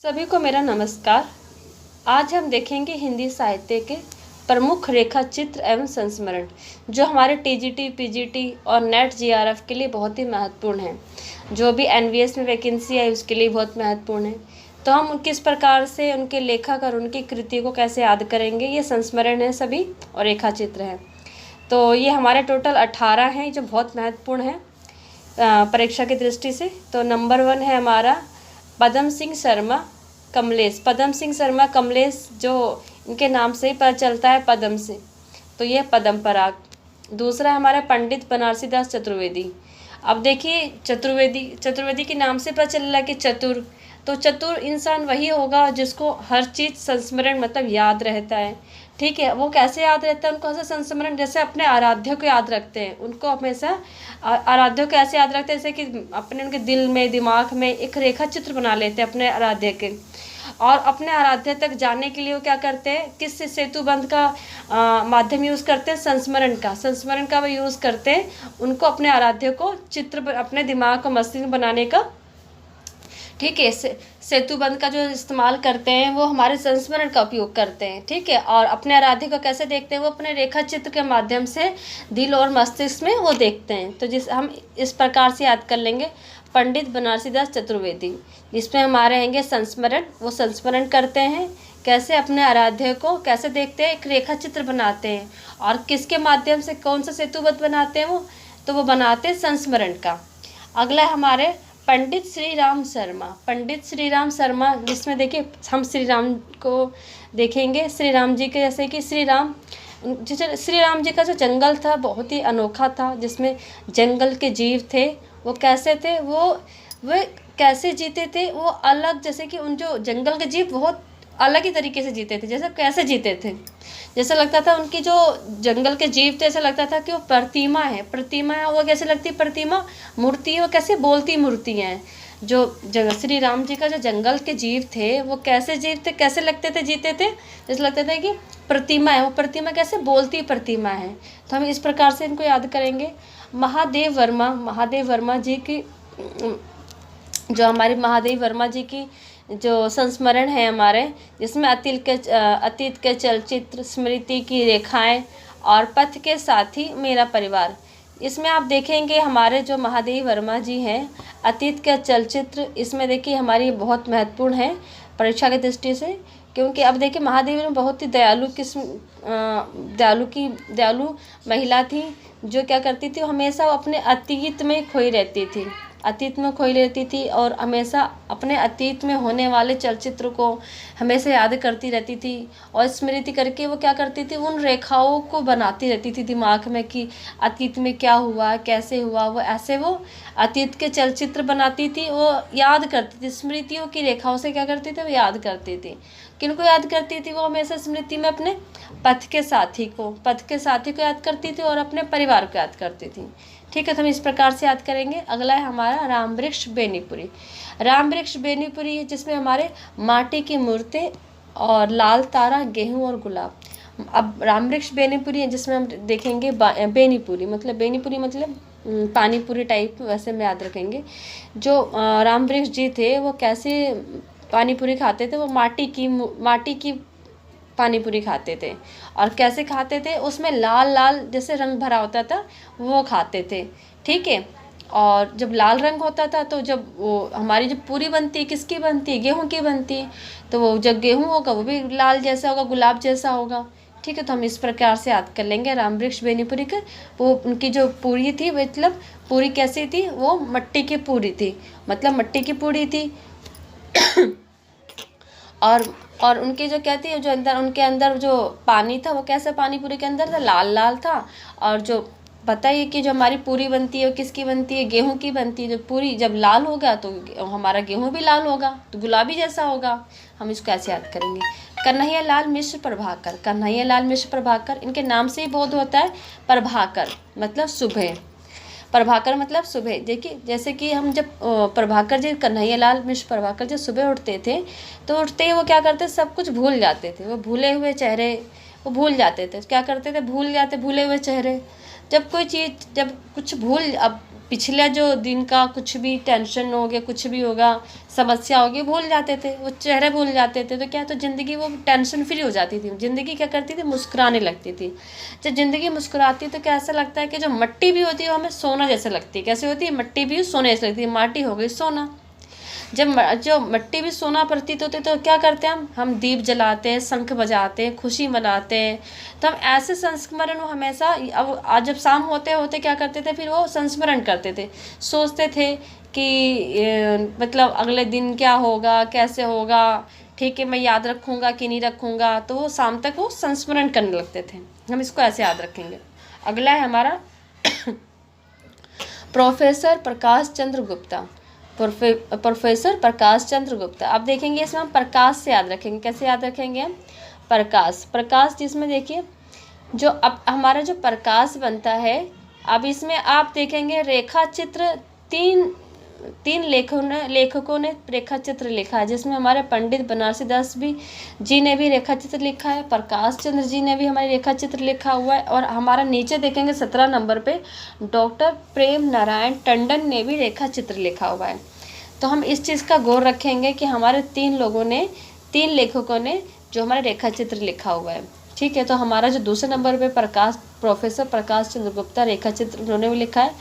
सभी को मेरा नमस्कार। आज हम देखेंगे हिंदी साहित्य के प्रमुख रेखा चित्र एवं संस्मरण जो हमारे टीजीटी, पीजीटी और नेट जीआरएफ के लिए बहुत ही महत्वपूर्ण हैं। जो भी एनवीएस में वैकेंसी है उसके लिए बहुत महत्वपूर्ण है। तो हम किस प्रकार से उनके लेखक और उनकी कृति को कैसे याद करेंगे, ये संस्मरण है सभी और रेखा चित्र हैं। तो ये हमारे टोटल 18 हैं जो बहुत महत्वपूर्ण है परीक्षा की दृष्टि से। तो नंबर 1 है हमारा पदम सिंह शर्मा कमलेश। पदम सिंह शर्मा कमलेश जो इनके नाम से ही पता चलता है पदम से, तो ये पदम पराग। दूसरा हमारा पंडित बनारसी दास चतुर्वेदी। अब देखिए चतुर्वेदी के नाम से पता चल रहा है कि चतुर, तो चतुर इंसान वही होगा जिसको हर चीज़ संस्मरण मतलब याद रहता है। ठीक है, वो कैसे याद रहता है, उनको ऐसा संस्मरण जैसे अपने आराध्य को याद रखते हैं। उनको हमेशा आराध्य को ऐसे याद रखते हैं जैसे कि अपने उनके दिल में, दिमाग में एक रेखा चित्र बना लेते हैं अपने आराध्य के। और अपने आराध्य तक जाने के लिए वो क्या करते हैं, किस सेतु बंध का माध्यम यूज़ करते हैं, संस्मरण का वो यूज़ करते हैं। उनको अपने आराध्य को चित्र अपने दिमाग को मस्तिष्क बनाने का, ठीक है, सेतु बंध का जो इस्तेमाल करते हैं वो हमारे संस्मरण का उपयोग करते हैं। ठीक है, और अपने आराध्य को कैसे देखते हैं, वो अपने रेखा चित्र के माध्यम से दिल और मस्तिष्क में वो देखते हैं। तो हम इस प्रकार से याद कर लेंगे पंडित बनारसी दास चतुर्वेदी, जिसमें हमारे रहेंगे संस्मरण। वो संस्मरण करते हैं कैसे, अपने आराध्य को कैसे देखते हैं, एक रेखा चित्र बनाते हैं। और किसके माध्यम से, कौन सा सेतुबद्ध बनाते हैं वो, तो वो बनाते हैं संस्मरण का। अगला हमारे पंडित श्री राम शर्मा, जिसमें देखिए हम श्री राम को देखेंगे। श्री राम जी के जैसे कि श्री राम जी का जो जंगल था बहुत ही अनोखा था, जिसमें जंगल के जीव थे। वो कैसे थे, वो कैसे जीते थे, वो अलग, जैसे कि उन जो जंगल के जीव बहुत अलग ही तरीके से जीते थे। जैसे कैसे जीते थे, जैसे लगता था उनकी जो जंगल के जीव थे, ऐसा लगता था कि वो प्रतिमा है। वो कैसे लगती प्रतिमा, मूर्ति है, वो कैसे बोलती मूर्ति हैं। जो श्री राम जी का जो जंगल के जीव थे वो कैसे जीव थे, कैसे लगते थे, जीते थे, जैसे लगता था कि प्रतिमा है। वो प्रतिमा कैसे बोलती प्रतिमा है। तो हम इस प्रकार से इनको याद करेंगे। महादेव वर्मा जी की, जो हमारी महादेव वर्मा जी की जो संस्मरण है हमारे, जिसमें अतीत के चलचित्र, स्मृति की रेखाएं और पथ के साथी मेरा परिवार। इसमें आप देखेंगे हमारे जो महादेव वर्मा जी हैं, अतीत के चलचित्र, इसमें देखिए हमारी बहुत महत्वपूर्ण है परीक्षा की दृष्टि से। क्योंकि अब देखिए महादेव में बहुत ही दयालु महिला थी, जो क्या करती थी, हमेशा वो अपने अतीत में खोई रहती थी और हमेशा अपने अतीत में होने वाले चलचित्र को हमेशा याद करती रहती थी। और स्मृति करके वो क्या करती थी, उन रेखाओं को बनाती रहती थी दिमाग में कि अतीत में क्या हुआ, कैसे हुआ। वो ऐसे वो अतीत के चलचित्र बनाती थी, वो याद करती थी, स्मृतियों की रेखाओं से क्या करती थी, वो याद करती थी। किनको याद करती थी, वो हमेशा स्मृति में अपने पथ के साथी को याद करती थी और अपने परिवार को याद करती थी। ठीक है, तो हम इस प्रकार से याद करेंगे। अगला है हमारा राम वृक्ष बेनीपुरी, जिसमें हमारे माटी की मूर्तें और लाल तारा, गेहूं और गुलाब। अब राम वृक्ष बेनीपुरी है, जिसमें हम देखेंगे बेनीपुरी मतलब पानीपुरी टाइप, वैसे में याद रखेंगे। जो राम वृक्ष जी थे वो कैसे पानीपुरी खाते थे, वो माटी की पानीपुरी खाते थे। और कैसे खाते थे, उसमें लाल जैसे रंग भरा होता था वो खाते थे। ठीक है, और जब लाल रंग होता था तो जब वो हमारी जब पूरी बनती है, किसकी बनती है, गेहूं की बनती है, तो वो जब गेहूं होगा वो भी लाल जैसा होगा, गुलाब जैसा होगा। ठीक है, तो हम इस प्रकार से याद कर लेंगे राम वृक्ष बेनीपुरी के। वो उनकी जो पूरी थी, मतलब पूरी कैसी थी, वो मट्टी की पूरी थी, और उनके जो कहती है, जो उनके अंदर जो पानी था वो कैसा पानी पूरी के अंदर था, लाल था। और जो बताइए कि जो हमारी पूरी बनती है वो किसकी बनती है, गेहूं की बनती है। जो पूरी जब लाल होगा तो हमारा गेहूं भी लाल होगा, तो गुलाबी जैसा होगा। हम इसको ऐसे याद करेंगे। कन्हैया लाल मिश्र प्रभाकर, इनके नाम से ही बोध होता है प्रभाकर मतलब सुबह। देखिए जैसे कि हम जब कन्हैया लाल मिश्र प्रभाकर जब सुबह उठते थे, तो उठते ही वो क्या करते, सब कुछ भूल जाते थे। वो भूले हुए चेहरे वो भूल जाते थे, क्या करते थे, भूले हुए चेहरे। जब कुछ पिछला जो दिन का कुछ भी टेंशन हो गया, कुछ भी होगा, समस्या होगी, भूल जाते थे, वो चेहरे भूल जाते थे। तो क्या, तो ज़िंदगी वो टेंशन फ्री हो जाती थी। ज़िंदगी क्या करती थी, मुस्कुराने लगती थी। जब ज़िंदगी मुस्कुराती है तो क्या ऐसा लगता है कि जो मिट्टी भी होती है वो हमें सोना जैसे लगती है। कैसे होती है, मिट्टी भी सोने जैसे लगती है, माटी हो गई सोना। जब जो मिट्टी भी सोना प्रतीत होती तो क्या करते हैं हम दीप जलाते हैं, शंख बजाते हैं, खुशी मनाते हैं। तो हम ऐसे संस्मरण वो हमेशा, अब आज जब शाम होते होते क्या करते थे, फिर वो संस्मरण करते थे, सोचते थे कि मतलब अगले दिन क्या होगा, कैसे होगा, ठीक है, मैं याद रखूँगा कि नहीं रखूँगा। तो वो शाम तक वो संस्मरण करने लगते थे। हम इसको ऐसे याद रखेंगे। अगला है हमारा प्रोफेसर प्रकाश चंद्र गुप्ता। प्रोफेसर प्रकाश चंद्र गुप्ता। अब देखेंगे इसमें हम प्रकाश से याद रखेंगे। कैसे याद रखेंगे हम, प्रकाश, प्रकाश जिसमें देखिए जो अब हमारा जो प्रकाश बनता है, अब इसमें आप देखेंगे रेखा चित्र तीन लेखकों ने रेखा चित्र लिखा है, जिसमें हमारे पंडित बनारसी दास जी ने भी रेखा चित्र लिखा है, प्रकाश चंद्र जी ने भी हमारे रेखा चित्र लिखा हुआ है, और हमारा नीचे देखेंगे 17 नंबर पे डॉक्टर प्रेम नारायण टंडन ने भी रेखा चित्र लिखा हुआ है। तो हम इस चीज़ का गौर रखेंगे कि हमारे 3 लेखकों ने जो हमारे रेखा चित्र लिखा हुआ है। ठीक है, तो हमारा जो दूसरे नंबर पे प्रोफेसर प्रकाश चंद्र गुप्ता रेखा चित्र उन्होंने भी लिखा है।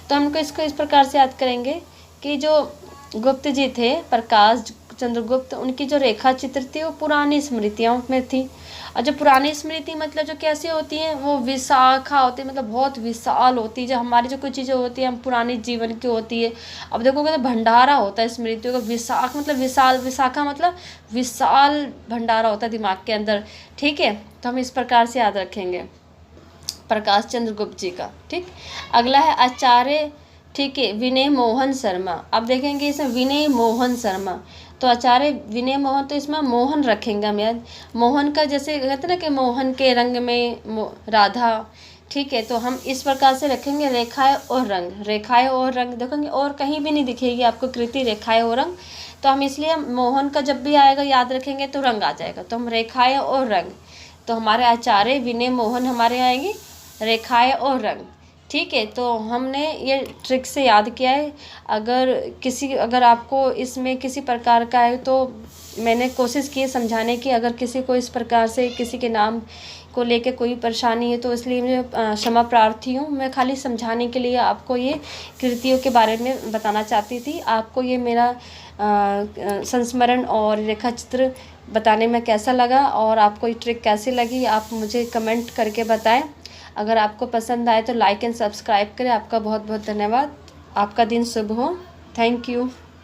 तो हमको इसको इस प्रकार से याद करेंगे कि जो गुप्त जी थे, प्रकाश चंद्र गुप्त, उनकी जो रेखा चित्र थी वो पुरानी स्मृतियों में थी। और जो पुरानी स्मृति मतलब जो कैसी होती हैं, वो विशाखा होती है, मतलब बहुत विशाल होती है। जो हमारी जो कोई चीज़ें होती हैं हम पुरानी जीवन की होती है। अब देखोगे तो भंडारा होता है स्मृतियों का, विशाख मतलब विशाल, विशाखा मतलब विशाल भंडारा होता है दिमाग के अंदर। ठीक है, तो हम इस प्रकार से याद रखेंगे प्रकाश चंद्र गुप्त जी का। ठीक, अगला है आचार्य, ठीक है, विनय मोहन शर्मा। अब देखेंगे इसमें विनय मोहन शर्मा, तो आचार्य विनय मोहन, तो इसमें मोहन रखेंगे हम याद। मोहन का जैसे कहते ना कि मोहन के रंग में राधा। ठीक है, तो हम इस प्रकार से रखेंगे रेखाएं और रंग, रेखाएं और रंग देखेंगे, और कहीं भी नहीं दिखेगी आपको कृति रेखाएं और रंग। तो हम इसलिए मोहन का जब भी आएगा याद रखेंगे तो रंग आ जाएगा। तो हम रेखाएं और रंग, तो हमारे आचार्य विनय मोहन हमारे आएंगे रेखाएं और रंग। ठीक है, तो हमने ये ट्रिक से याद किया है। अगर आपको इसमें किसी प्रकार का है तो मैंने कोशिश की है समझाने की। अगर किसी को इस प्रकार से किसी के नाम को लेके कोई परेशानी है तो इसलिए मैं क्षमा प्रार्थी हूँ। मैं खाली समझाने के लिए आपको ये कृतियों के बारे में बताना चाहती थी। आपको ये मेरा संस्मरण और रेखा चित्र बताने में कैसा लगा और आपको ये ट्रिक कैसी लगी, आप मुझे कमेंट करके बताएं। अगर आपको पसंद आए तो लाइक एंड सब्सक्राइब करें। आपका बहुत बहुत धन्यवाद। आपका दिन शुभ हो। Thank you.